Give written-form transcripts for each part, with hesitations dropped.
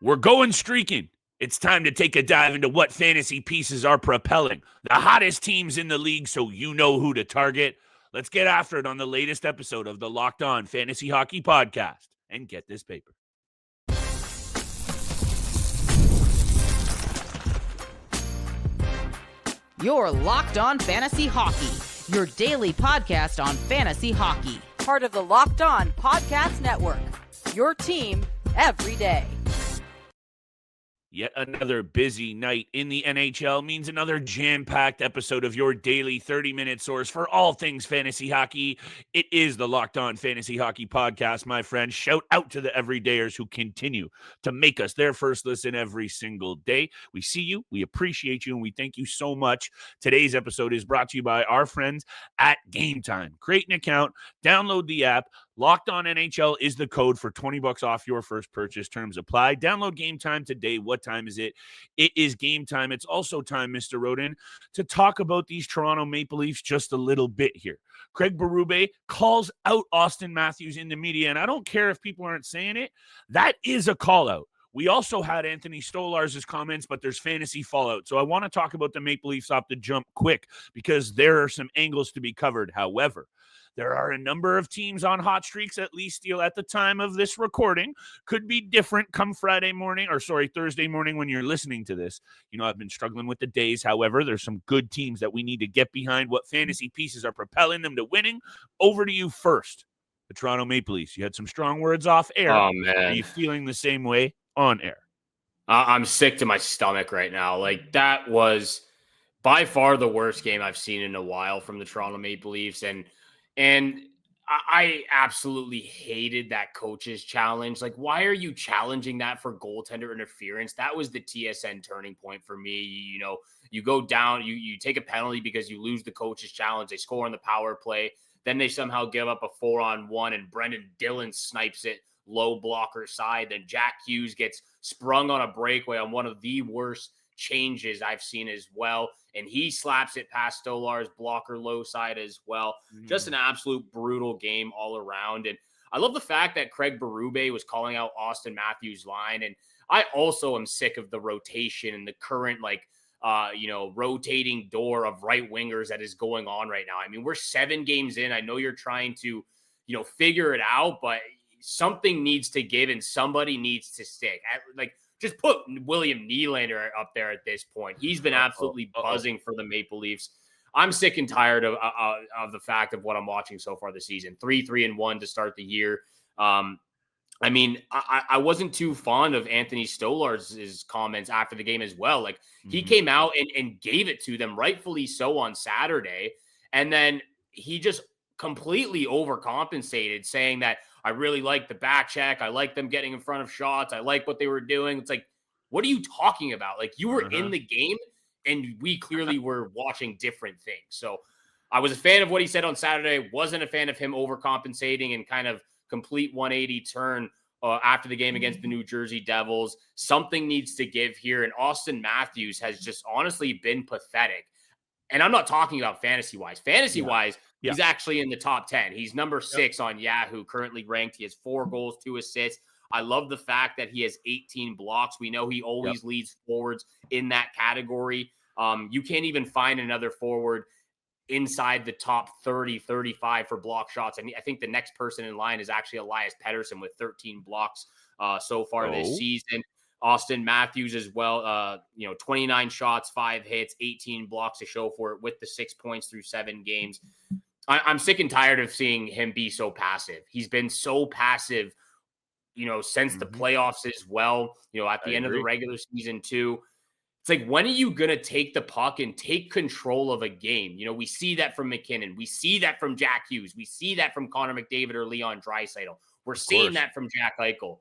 We're going streaking. It's time to take a dive into what fantasy pieces are propelling the hottest teams in the league so you know who to target. Let's get after it on the latest episode of the Locked On Fantasy Hockey Podcast. And get this paper. You're Locked On Fantasy Hockey, your daily podcast on fantasy hockey. Part of the Locked On Podcast Network, your team every day. Yet another busy night in the NHL means another jam-packed episode of your daily 30-minute source for all things fantasy hockey. It is the Locked On Fantasy Hockey Podcast, my friends. Shout out to the everydayers who continue to make us their first listen every single day. We see you, we appreciate you, and we thank you so much. Today's episode is brought to you by our friends at Gametime. Create an account, download the app. Locked On NHL is the code for $20 off your first purchase. Terms apply. Download Gametime today. What time is it? It is game time. It's also time, Mr. Rodin, to talk about these Toronto Maple Leafs just a little bit here. Craig Berube calls out Auston Matthews in the media, and I don't care if people aren't saying it. That is a call out. We also had Anthony Stolarz' comments, but there's fantasy fallout. So I want to talk about the Maple Leafs off the jump quick because there are some angles to be covered. However, there are a number of teams on hot streaks, at least at the time of this recording. Could be different come Thursday morning when you're listening to this. You know, I've been struggling with the days. However, there's some good teams that we need to get behind. What fantasy pieces are propelling them to winning? Over to you first. The Toronto Maple Leafs. You had some strong words off air. Oh, man. Are you feeling the same way on air? I'm sick to my stomach right now. Like, that was by far the worst game I've seen in a while from the Toronto Maple Leafs. And I absolutely hated that coach's challenge. Like, why are you challenging that for goaltender interference? That was the TSN turning point for me. You know, you go down, you take a penalty because you lose the coach's challenge. They score on the power play. Then they somehow give up a 4-on-1 and Brendan Dillon snipes it low blocker side. Then Jack Hughes gets sprung on a breakaway on one of the worst changes I've seen as well. And he slaps it past Stolar's blocker low side as well. Just an absolute brutal game all around. And I love the fact that Craig Berube was calling out Auston Matthews' line. And I also am sick of the rotation and the current, rotating door of right wingers that is going on right now. I mean, we're 7 games in. I know you're trying to, figure it out, but something needs to give and somebody needs to stick. Just put William Nylander up there at this point. He's been absolutely buzzing for the Maple Leafs. I'm sick and tired of the fact of what I'm watching so far this season. 3-3-1 to start the year. I wasn't too fond of Anthony Stolarz' comments after the game as well. Like, he came out and gave it to them, rightfully so, on Saturday. And then he just completely overcompensated, saying that I really like the back check. I like them getting in front of shots. I like what they were doing. It's like, what are you talking about? Like, you were in the game and we clearly were watching different things. So I was a fan of what he said on Saturday. Wasn't a fan of him overcompensating and kind of complete 180 turn after the game against the New Jersey Devils. Something needs to give here. And Auston Matthews has just honestly been pathetic. And I'm not talking about fantasy-wise. Fantasy-wise, he's actually in the top 10. He's number 6 on Yahoo, currently ranked. He has 4 goals, 2 assists. I love the fact that he has 18 blocks. We know he always leads forwards in that category. You can't even find another forward inside the top 30, 35 for block shots. I think the next person in line is actually Elias Pettersson with 13 blocks so far this season. Auston Matthews as well, 29 shots, 5 hits, 18 blocks to show for it with the 6 points through 7 games. I'm sick and tired of seeing him be so passive. He's been so passive, since the playoffs as well, at the end of the regular season too. It's like, when are you going to take the puck and take control of a game? We see that from McKinnon. We see that from Jack Hughes. We see that from Connor McDavid or Leon Draisaitl. We're seeing that from Jack Eichel.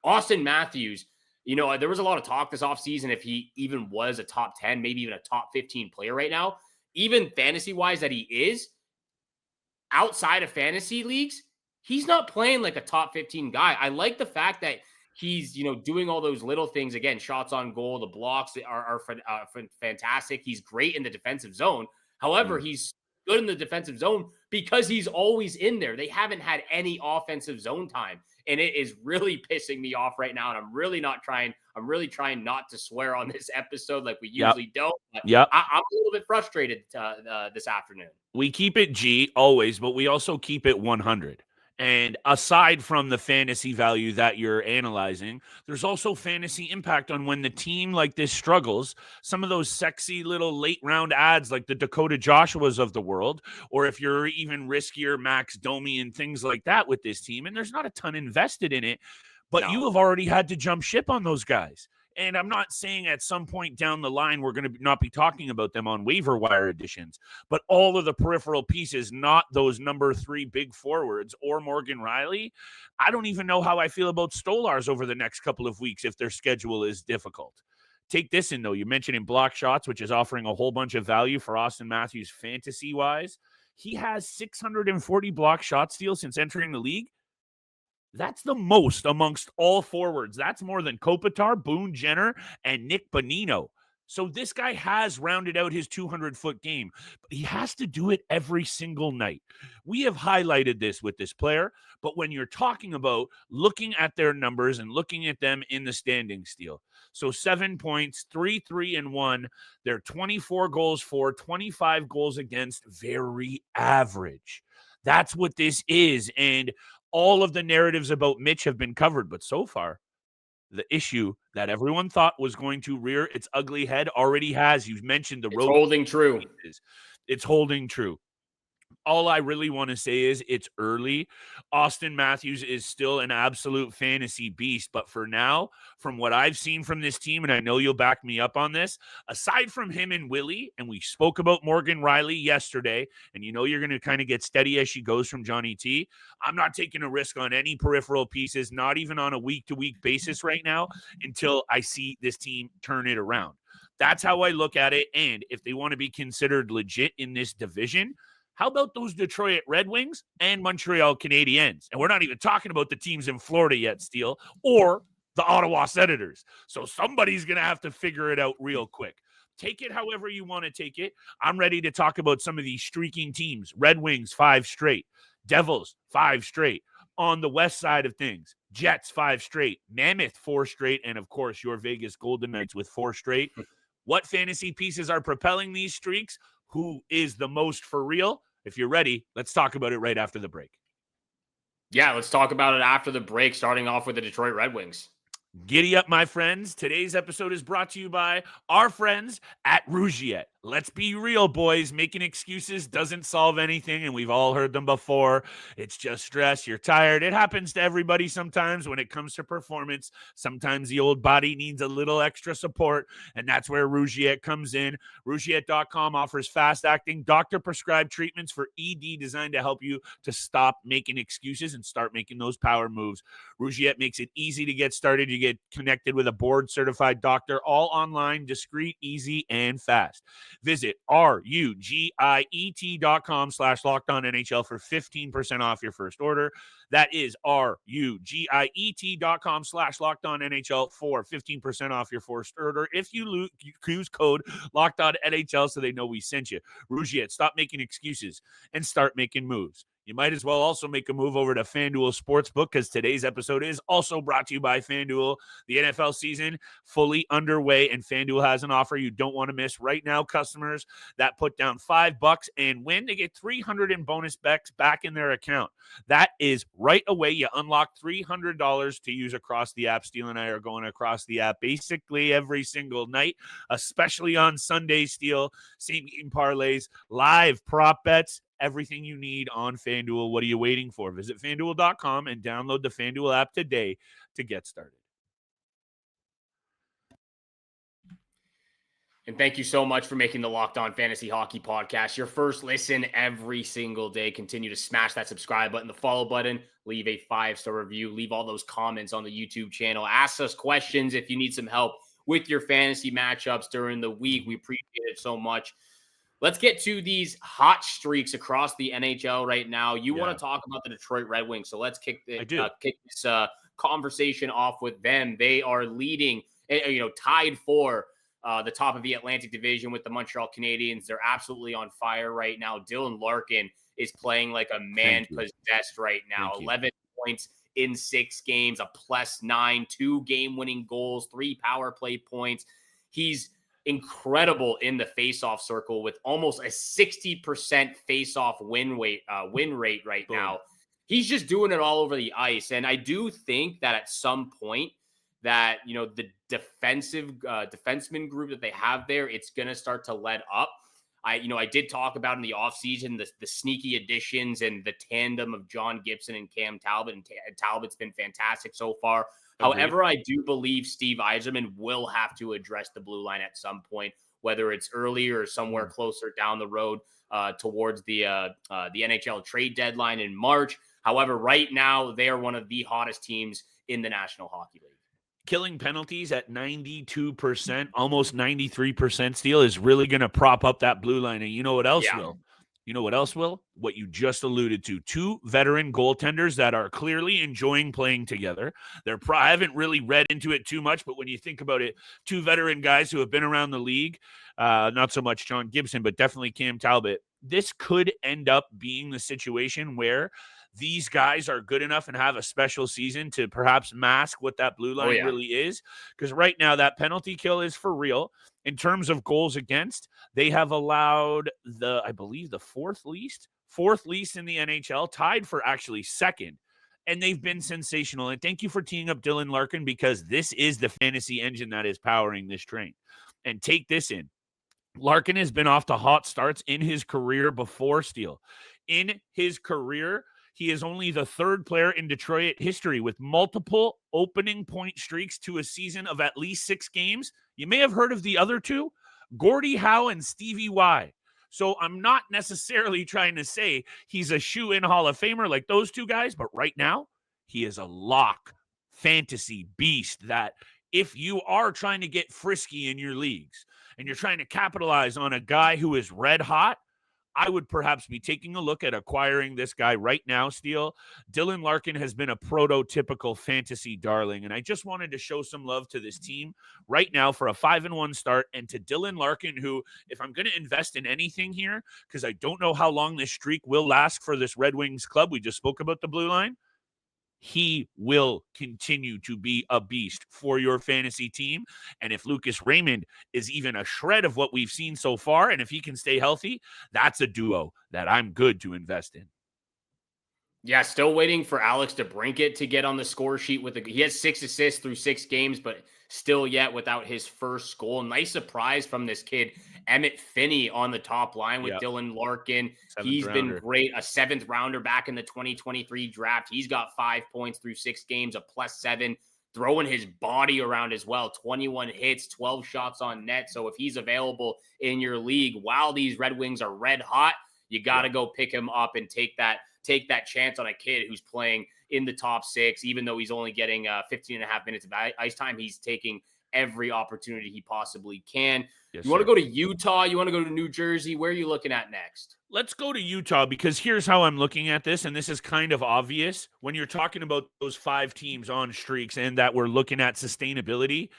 Auston Matthews, there was a lot of talk this offseason if he even was a top 10, maybe even a top 15 player right now. Even fantasy-wise that he is, outside of fantasy leagues, he's not playing like a top 15 guy. I like the fact that he's, doing all those little things. Again, shots on goal, the blocks are fantastic. He's great in the defensive zone. However, he's good in the defensive zone because he's always in there. They haven't had any offensive zone time and it is really pissing me off right now. And I'm really trying not to swear on this episode like we usually don't. But I'm a little bit frustrated this afternoon. We keep it G always, but we also keep it 100. And aside from the fantasy value that you're analyzing, there's also fantasy impact on when the team like this struggles. Some of those sexy little late round ads like the Dakota Joshuas of the world, or if you're even riskier, Max Domi and things like that with this team, and there's not a ton invested in it, but you have already had to jump ship on those guys. And I'm not saying at some point down the line we're going to not be talking about them on waiver wire additions, but all of the peripheral pieces, not those number 3 big forwards or Morgan Riley. I don't even know how I feel about Stolars over the next couple of weeks if their schedule is difficult. Take this in, though. You mentioned in block shots, which is offering a whole bunch of value for Auston Matthews fantasy-wise. He has 640 block shot steals since entering the league. That's the most amongst all forwards. That's more than Kopitar, Boone Jenner, and Nick Bonino. So this guy has rounded out his 200-foot game, but he has to do it every single night. We have highlighted this with this player, but when you're talking about looking at their numbers and looking at them in the standing steal, so 7 points, 3-3-1, they're 24 goals for, 25 goals against, very average. That's what this is, and all of the narratives about Mitch have been covered, but so far, the issue that everyone thought was going to rear its ugly head already has. You've mentioned the road. Holding true. It's holding true. All I really want to say is it's early. Auston Matthews is still an absolute fantasy beast. But for now, from what I've seen from this team, and I know you'll back me up on this, aside from him and Willie, and we spoke about Morgan Riley yesterday, and you know you're going to kind of get steady as she goes from Johnny T, I'm not taking a risk on any peripheral pieces, not even on a week-to-week basis right now, until I see this team turn it around. That's how I look at it. And if they want to be considered legit in this division, how about those Detroit Red Wings and Montreal Canadiens? And we're not even talking about the teams in Florida yet, Steele, or the Ottawa Senators. So somebody's going to have to figure it out real quick. Take it however you want to take it. I'm ready to talk about some of these streaking teams. Red Wings, 5 straight. Devils, 5 straight. On the west side of things, Jets, 5 straight. Mammoth, 4 straight. And, of course, your Vegas Golden Knights with 4 straight. What fantasy pieces are propelling these streaks? Who is the most for real? If you're ready, let's talk about it right after the break. Yeah, let's talk about it after the break, starting off with the Detroit Red Wings. Giddy up, my friends. Today's episode is brought to you by our friends at Rougiette. Let's be real, boys. Making excuses doesn't solve anything, and we've all heard them before. It's just stress. You're tired. It happens to everybody sometimes when it comes to performance. Sometimes the old body needs a little extra support, and that's where Rougiette comes in. Rougiette.com offers fast-acting, doctor-prescribed treatments for ED designed to help you to stop making excuses and start making those power moves. Rougiette makes it easy to get started. You get connected with a board-certified doctor, all online, discreet, easy, and fast. Visit RUGIET.com/LockedOnNHL for 15% off your first order. That is RUGIET.com/LockedOnNHL for 15% off your first order. If you use code LockedOnNHL so they know we sent you. Rougiette, stop making excuses and start making moves. You might as well also make a move over to FanDuel Sportsbook because today's episode is also brought to you by FanDuel. The NFL season fully underway, and FanDuel has an offer you don't want to miss. Right now, customers that put down $5 and win, they get $300 in bonus bets back in their account. That is right away. You unlock $300 to use across the app. Steele and I are going across the app basically every single night, especially on Sunday, Steele. Same game parlays, live prop bets, everything you need on FanDuel. What are you waiting for? Visit FanDuel.com and download the FanDuel app today to get started. And thank you so much for making the Locked On Fantasy Hockey Podcast your first listen every single day. Continue to smash that subscribe button, the follow button, leave a 5-star review, leave all those comments on the YouTube channel. Ask us questions if you need some help with your fantasy matchups during the week. We appreciate it so much. Let's get to these hot streaks across the NHL right now. You want to talk about the Detroit Red Wings, so let's kick this conversation off with them. They are leading, tied for the top of the Atlantic Division with the Montreal Canadiens. They're absolutely on fire right now. Dylan Larkin is playing like a man possessed right now. 11 points in 6 games, a +9, 2 game-winning goals, 3 power play points. He's incredible in the face-off circle with almost a 60% face-off win rate right now. He's just doing it all over the ice. And I do think that at some point that, the defenseman group that they have there, it's going to start to let up. I did talk about in the offseason the sneaky additions and the tandem of John Gibson and Cam Talbot, and Talbot's been fantastic so far. Agreed. However, I do believe Steve Yzerman will have to address the blue line at some point, whether it's earlier or somewhere closer down the road towards the NHL trade deadline in March. However, right now, they are one of the hottest teams in the National Hockey League. Killing penalties at 92%, almost 93% steal is really going to prop up that blue line. And you know what else will? You know what else will? What you just alluded to. 2 veteran goaltenders that are clearly enjoying playing together. I haven't really read into it too much, but when you think about it, 2 veteran guys who have been around the league, not so much John Gibson, but definitely Cam Talbot. This could end up being the situation where these guys are good enough and have a special season to perhaps mask what that blue line really is. Because right now, that penalty kill is for real. In terms of goals against, they have allowed I believe the fourth least in the NHL, tied for actually second. And they've been sensational. And thank you for teeing up Dylan Larkin, because this is the fantasy engine that is powering this train. And take this in. Larkin has been off to hot starts in his career before steal. In his career, he is only the 3rd player in Detroit history with multiple opening point streaks to a season of at least 6 games. You may have heard of the other 2, Gordie Howe and Stevie Y. So I'm not necessarily trying to say he's a shoe-in Hall of Famer like those 2 guys, but right now he is a lock fantasy beast that if you are trying to get frisky in your leagues and you're trying to capitalize on a guy who is red hot, I would perhaps be taking a look at acquiring this guy right now, Steele. Dylan Larkin has been a prototypical fantasy darling, and I just wanted to show some love to this team right now for a 5-1 start, and to Dylan Larkin, who, if I'm going to invest in anything here, because I don't know how long this streak will last for this Red Wings club, we just spoke about the blue line, he will continue to be a beast for your fantasy team. And if Lucas Raymond is even a shred of what we've seen so far, and if he can stay healthy, that's a duo that I'm good to invest in. Yeah, still waiting for Alex DeBrincat to get on the score sheet he has 6 assists through 6 games, but still yet without his first goal. Nice surprise from this kid, Emmett Finney, on the top line with Dylan Larkin. He's been great. A 7th rounder back in the 2023 draft. He's got 5 points through 6 games, a +7, throwing his body around as well. 21 hits, 12 shots on net. So if he's available in your league while these Red Wings are red hot, you got to go pick him up and take that chance on a kid who's playing in the top 6. Even though he's only getting 15.5 minutes of ice time, he's taking every opportunity he possibly can. You want to go to Utah? You want to go to New Jersey? Where are you looking at next? Let's go to Utah, because here's how I'm looking at this, and this is kind of obvious when you're talking about those 5 teams on streaks and that we're looking at sustainability.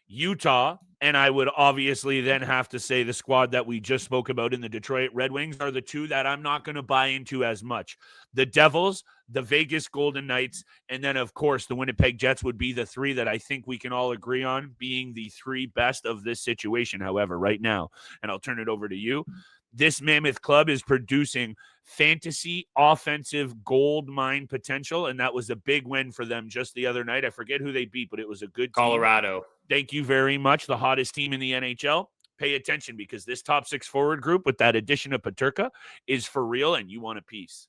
Utah, and I would obviously then have to say the squad that we just spoke about in the Detroit Red Wings, are the 2 that I'm not going to buy into as much. The Devils, the Vegas Golden Knights, and then, of course, the Winnipeg Jets would be the 3 that I think we can all agree on being the 3 best of this situation, however, right now. And I'll turn it over to you. This Mammoth club is producing fantasy offensive gold mine potential, and that was a big win for them just the other night. I forget who they beat, but it was a good team. Colorado. Thank you very much. The hottest team in the NHL. Pay attention, because this top 6 forward group with that addition of Peterka is for real, and you want a piece.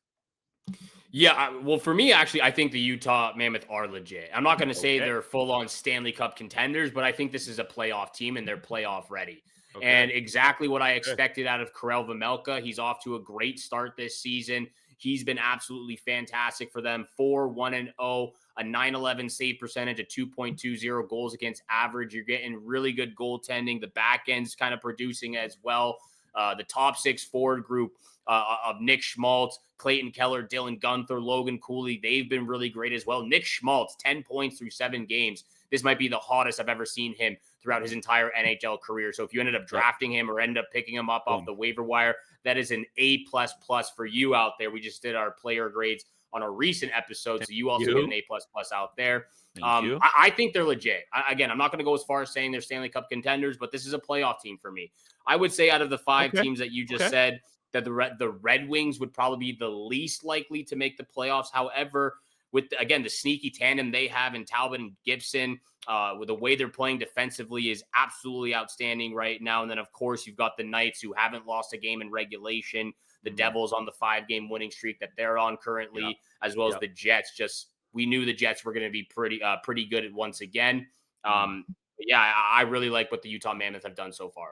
Yeah, well, for me, actually, I think the Utah Mammoth are legit. I'm not going to say they're full-on Stanley Cup contenders, but I think this is a playoff team, and they're playoff ready. Okay. And exactly what I expected out of Karel Vejmelka. He's off to a great start this season. He's been absolutely fantastic for them. 4-1-0, a .911 save percentage, a 2.20 goals against average. You're getting really good goaltending. The back end's kind of producing as well. The top 6 forward group of Nick Schmaltz, Clayton Keller, Dylan Gunther, Logan Cooley, they've been really great as well. Nick Schmaltz, 10 points through 7 games. This might be the hottest I've ever seen him throughout his entire NHL career. So if you ended up drafting him or ended up picking him up off the waiver wire, that is an A++ for you out there. We just did our player grades on a recent episode. So you also get an A++ out there. Thank you. I think they're legit. Again, I'm not going to go as far as saying they're Stanley Cup contenders, but this is a playoff team for me. I would say out of the 5 teams that you just said, that the Red Wings would probably be the least likely to make the playoffs. However, with, again, the sneaky tandem they have in Talbot and Gibson, with the way they're playing defensively is absolutely outstanding right now. And then, of course, you've got the Knights, who haven't lost a game in regulation, the Devils on the 5-game winning streak that they're on currently, as well as the Jets. We knew the Jets were going to be pretty good at once again. I really like what the Utah Mammoth have done so far.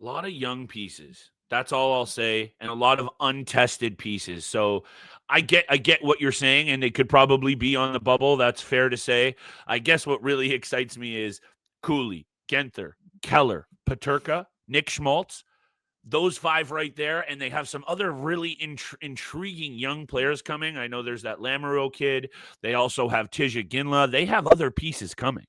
A lot of young pieces. That's all I'll say, and a lot of untested pieces. So I get what you're saying, and they could probably be on the bubble. That's fair to say. I guess what really excites me is Cooley, Genther, Keller, Peterka, Nick Schmaltz. Those 5 right there, and they have some other really intriguing young players coming. I know there's that Lamoureux kid. They also have Tija Ginla. They have other pieces coming.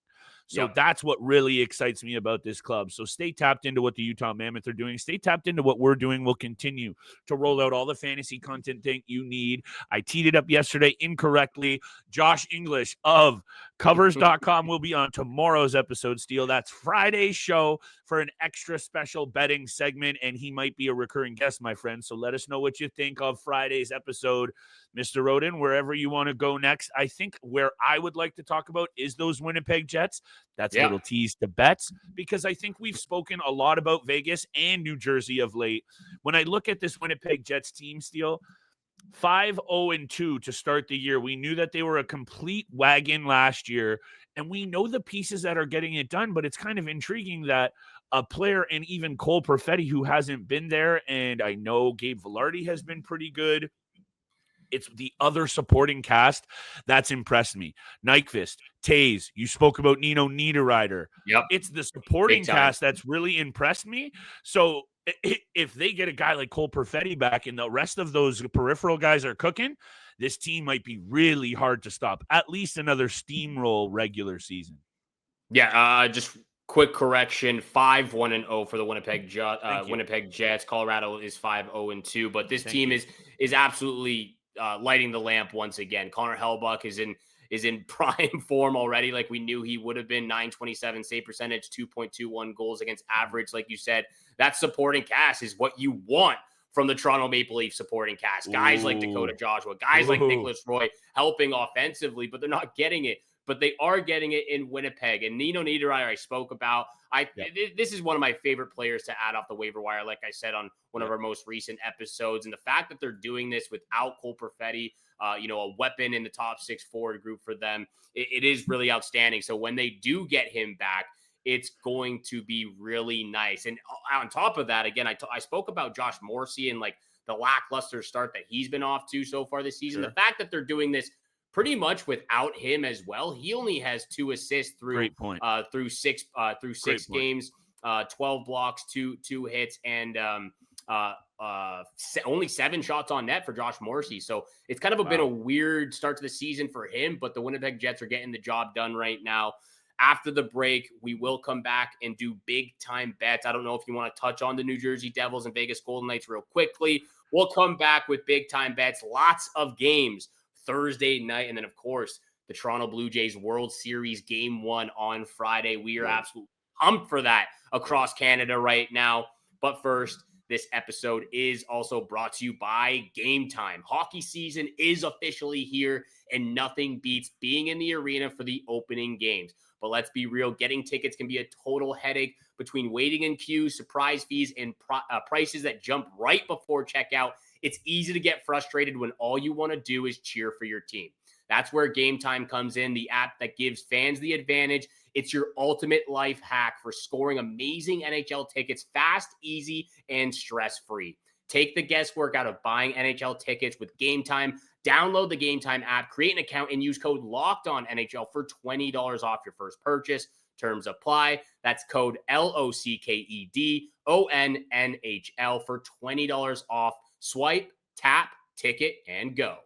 So that's what really excites me about this club. So stay tapped into what the Utah Mammoth are doing. Stay tapped into what we're doing. We'll continue to roll out all the fantasy content that you need. I teed it up yesterday incorrectly. Josh English of covers.com will be on tomorrow's episode, Steele. That's Friday's show for an extra special betting segment, and he might be a recurring guest, my friend. So let us know what you think of Friday's episode. Mr. Roden, wherever you want to go next. I think where I would like to talk about is those Winnipeg Jets. That's a little tease to bets, because I think we've spoken a lot about Vegas and New Jersey of late. When I look at this Winnipeg Jets team, Steele, 5-0-2 to start the year. We knew that they were a complete wagon last year, and we know the pieces that are getting it done, but it's kind of intriguing that a player, and even Cole Perfetti, who hasn't been there, and I know Gabe Vilardi has been pretty good. It's the other supporting cast that's impressed me. Nyquist, Taze, you spoke about Nino Niederreiter. Yep. It's the supporting cast that's really impressed me. So if they get a guy like Cole Perfetti back and the rest of those peripheral guys are cooking, this team might be really hard to stop. At least another steamroll regular season. Just quick correction, 5-1-0 for the Winnipeg Jets. Colorado is 5-0-2, but this team is absolutely lighting the lamp once again. Connor Hellebuyck is in prime form already, like we knew he would have been. 927 save percentage, 2.21 goals against average. Like you said, that supporting cast is what you want from the Toronto Maple Leafs supporting cast. Guys like Dakota Joshua, guys like Nicholas Roy helping offensively, but they're not getting it. But they are getting it in Winnipeg. And Nino Niederreiter, I spoke about. This is one of my favorite players to add off the waiver wire, like I said on one of our most recent episodes. And the fact that they're doing this without Cole Perfetti, a weapon in the top 6 forward group for them, it is really outstanding. So when they do get him back, it's going to be really nice. And on top of that, again, I spoke about Josh Morrissey and like the lackluster start that he's been off to so far this season. The fact that they're doing this pretty much without him as well. He only has 2 assists through 6 games, 12 blocks, two hits, and only 7 shots on net for Josh Morrissey. So it's kind of been a weird start to the season for him, but the Winnipeg Jets are getting the job done right now. After the break, we will come back and do big time bets. I don't know if you want to touch on the New Jersey Devils and Vegas Golden Knights real quickly. We'll come back with big time bets, lots of games Thursday night. And then, of course, the Toronto Blue Jays World Series Game 1 on Friday. We are absolutely pumped for that across Canada right now. But first, this episode is also brought to you by Gametime. Hockey season is officially here, and nothing beats being in the arena for the opening games. But let's be real, getting tickets can be a total headache between waiting in queues, surprise fees, and prices that jump right before checkout. It's easy to get frustrated when all you want to do is cheer for your team. That's where Gametime comes in, the app that gives fans the advantage. It's your ultimate life hack for scoring amazing NHL tickets fast, easy, and stress-free. Take the guesswork out of buying NHL tickets with Gametime. Download the Gametime app, create an account, and use code LOCKEDONNHL for $20 off your first purchase. Terms apply. That's code LOCKEDONNHL for $20 off. Swipe, tap, ticket, and go.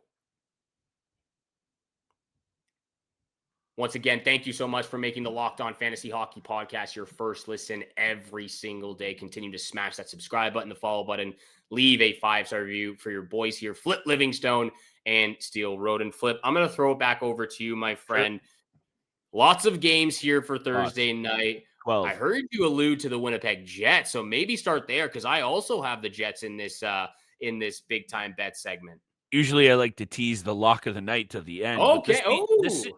Once again, thank you so much for making the Locked On Fantasy Hockey Podcast your first listen every single day. Continue to smash that subscribe button, the follow button, leave a 5-star review for your boys here, Flip Livingstone and Steel Road. And Flip, I'm going to throw it back over to you, my friend. Lots of games here for Thursday night. 12. I heard you allude to the Winnipeg Jets, so maybe start there because I also have the Jets in this big time bet segment. Usually I like to tease the lock of the night to the end. Okay.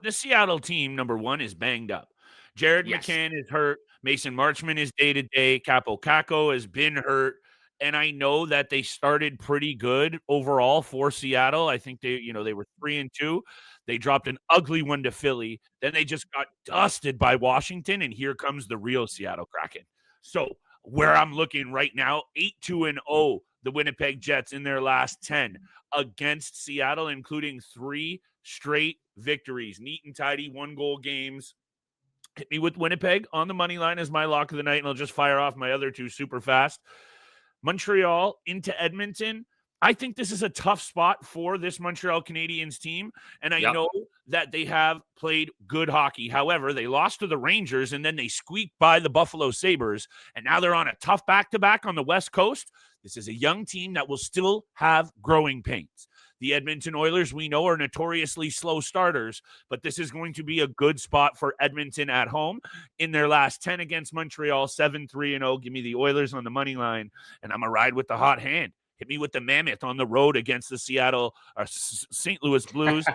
The Seattle team, number one, is banged up. Jared McCann is hurt. Mason Marchman is day-to-day. Capo Caco has been hurt. And I know that they started pretty good overall for Seattle. I think they were 3-2. They dropped an ugly one to Philly. Then they just got dusted by Washington, and here comes the real Seattle Kraken. So where I'm looking right now, 8-2-0, the Winnipeg Jets in their last 10 against Seattle, including 3 straight victories, neat and tidy, 1-goal games. Hit me with Winnipeg on the money line as my lock of the night, and I'll just fire off my other 2 super fast. Montreal into Edmonton. I think this is a tough spot for this Montreal Canadiens team, and I know that they have played good hockey. However, they lost to the Rangers, and then they squeaked by the Buffalo Sabres, and now they're on a tough back-to-back on the West Coast. This is a young team that will still have growing pains. The Edmonton Oilers, we know, are notoriously slow starters, but this is going to be a good spot for Edmonton at home. In their last 10 against Montreal, 7-3-0. Give me the Oilers on the money line, and I'm going to ride with the hot hand. Hit me with the Mammoth on the road against the St. Louis Blues.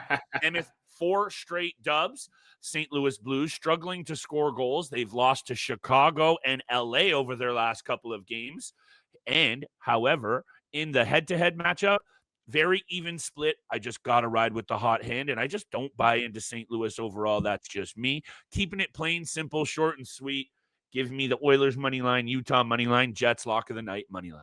Mammoth, 4 straight dubs. St. Louis Blues struggling to score goals. They've lost to Chicago and LA over their last couple of games. And, however, in the head-to-head matchup, very even split. I just got to ride with the hot hand, and I just don't buy into St. Louis overall. That's just me. Keeping it plain, simple, short, and sweet. Give me the Oilers money line, Utah money line, Jets lock of the night money line.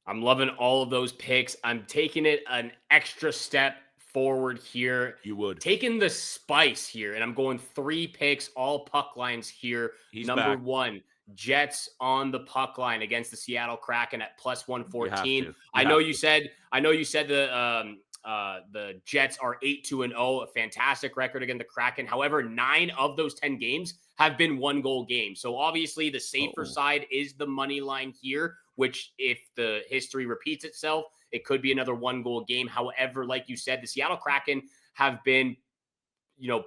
I'm loving all of those picks. I'm taking it an extra step forward here. You would. Taking the spice here, and I'm going 3 picks, all puck lines here. Number 1, Jets on the puck line against the Seattle Kraken at plus 114. I know you said the Jets are 8-2-0, a fantastic record against the Kraken. However, 9 of those 10 games have been 1-goal games. So obviously the safer side is the money line here, which if the history repeats itself, it could be another 1-goal game. However, like you said, the Seattle Kraken have been,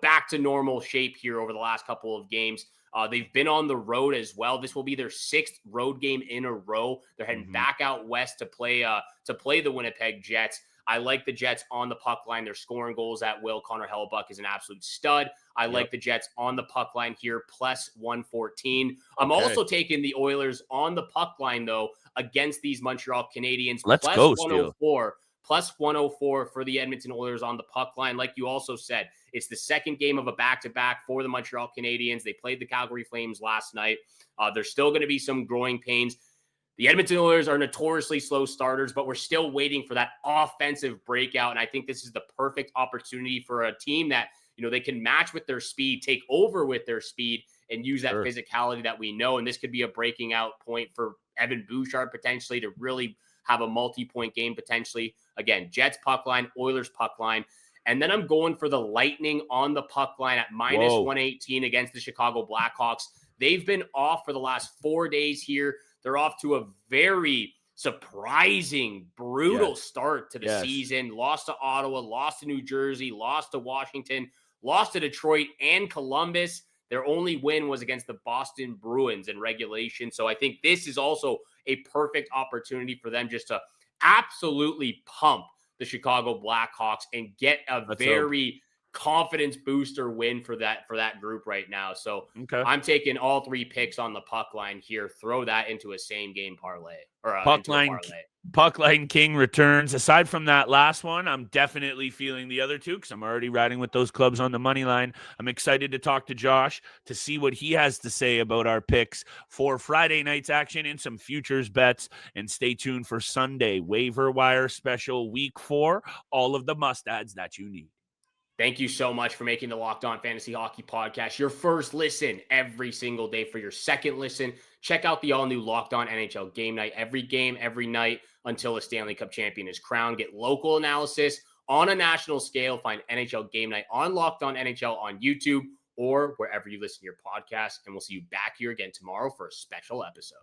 back to normal shape here over the last couple of games. They've been on the road as well. This will be their 6th road game in a row. They're heading back out west to play the Winnipeg Jets. I like the Jets on the puck line. They're scoring goals at will. Connor Hellebuyck is an absolute stud. I like the Jets on the puck line here, plus 114. I'm also taking the Oilers on the puck line, though, against these Montreal Canadiens. Let's plus go, 104. Plus 104 for the Edmonton Oilers on the puck line. Like you also said, it's the second game of a back-to-back for the Montreal Canadiens. They played the Calgary Flames last night. There's still going to be some growing pains. The Edmonton Oilers are notoriously slow starters, but we're still waiting for that offensive breakout. And I think this is the perfect opportunity for a team that, they can match with their speed, take over with their speed, and use that physicality that we know. And this could be a breaking out point for Evan Bouchard potentially to really have a multi-point game potentially. Again, Jets puck line, Oilers puck line. And then I'm going for the Lightning on the puck line at minus 118 against the Chicago Blackhawks. They've been off for the last 4 days here. They're off to a very surprising, brutal start to the season. Lost to Ottawa, lost to New Jersey, lost to Washington, lost to Detroit and Columbus. Their only win was against the Boston Bruins in regulation. So I think this is also a perfect opportunity for them just to absolutely pump the Chicago Blackhawks and get a very confidence booster win for that group right now. So I'm taking all 3 picks on the puck line here. Throw that into a same game parlay or puck line king returns. Aside from that last one, I'm definitely feeling the other 2 because I'm already riding with those clubs on the money line. I'm excited to talk to Josh to see what he has to say about our picks for Friday night's action and some futures bets. And stay tuned for Sunday waiver wire special week 4. All of the must-adds that you need. Thank you so much for making the Locked On Fantasy Hockey Podcast your first listen every single day. For your second listen, check out the all-new Locked On NHL Game Night. Every game, every night until a Stanley Cup champion is crowned. Get local analysis on a national scale. Find NHL Game Night on Locked On NHL on YouTube or wherever you listen to your podcast. And we'll see you back here again tomorrow for a special episode.